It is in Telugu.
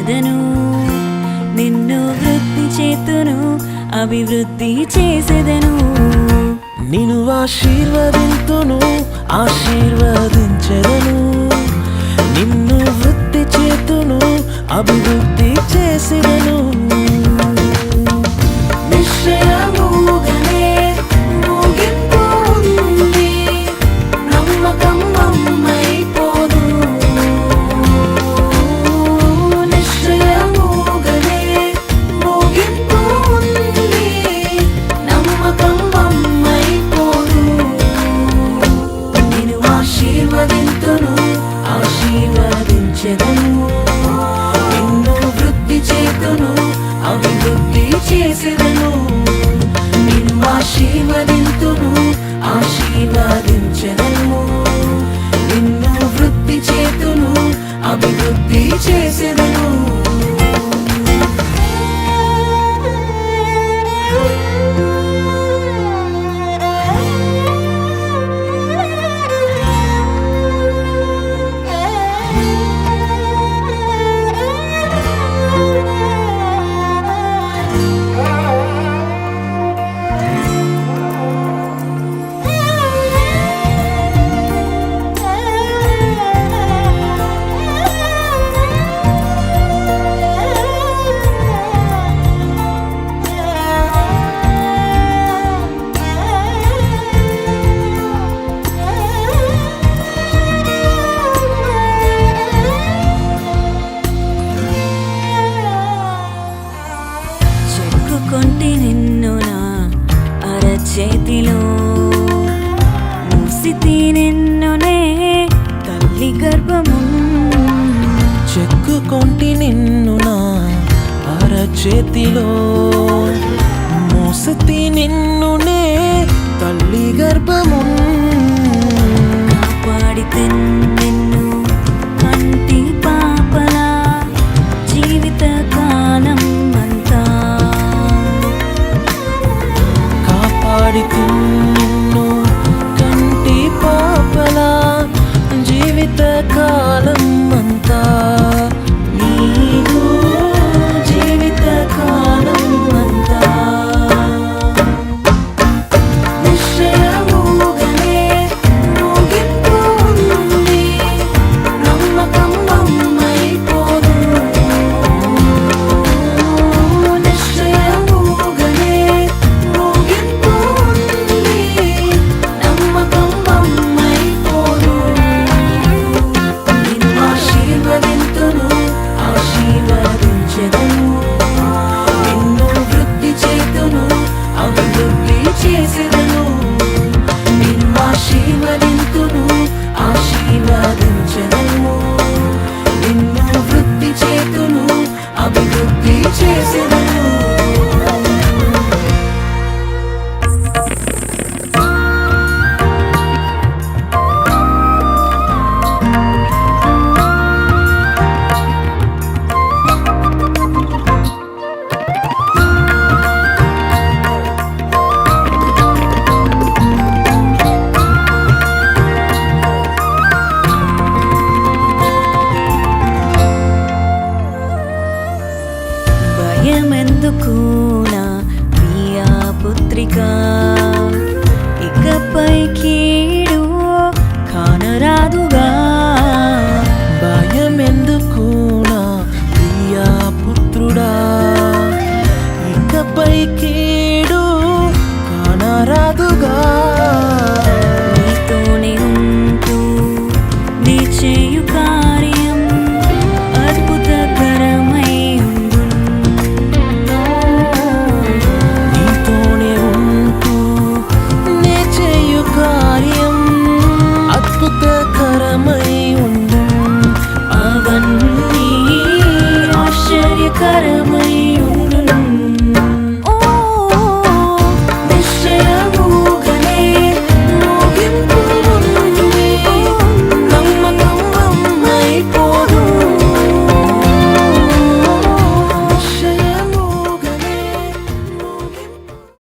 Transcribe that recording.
చేసెదను నిన్ను వృద్ధి చేతును అభివృద్ధి చేసెదను నిన్ను ఆశీర్వదింతును ఆశీర్వదించెదను నిన్ను వృద్ధి చేతును అభివృద్ధి చేసెదను నిశ్చయముగానే ముగింపు ఉంది నమ్మకం అమ్మైపోదు నిశ్చయముగానే ముగింపు ఉంది నమ్మకం అమ్మైపోదు నేను ఆశీర్వదింతును ఆశీర్వదించెదను నిన్ను వృద్ధి చేతును అభివృద్ధి చేసెదను నిన్ను ఆశీర్వదింతును ఆశీర్వదించెదను నిన్ను వృద్ధి చేతును అభివృద్ధి చేసెదను చెక్కుకొంటి నిన్ను నా అరచేతిలో మూసితి నిన్నునే తల్లి గర్భము చెక్కుకొంటి నిన్ను నా అరచేతిలో మోసతి నిన్నునే తల్లి గర్భము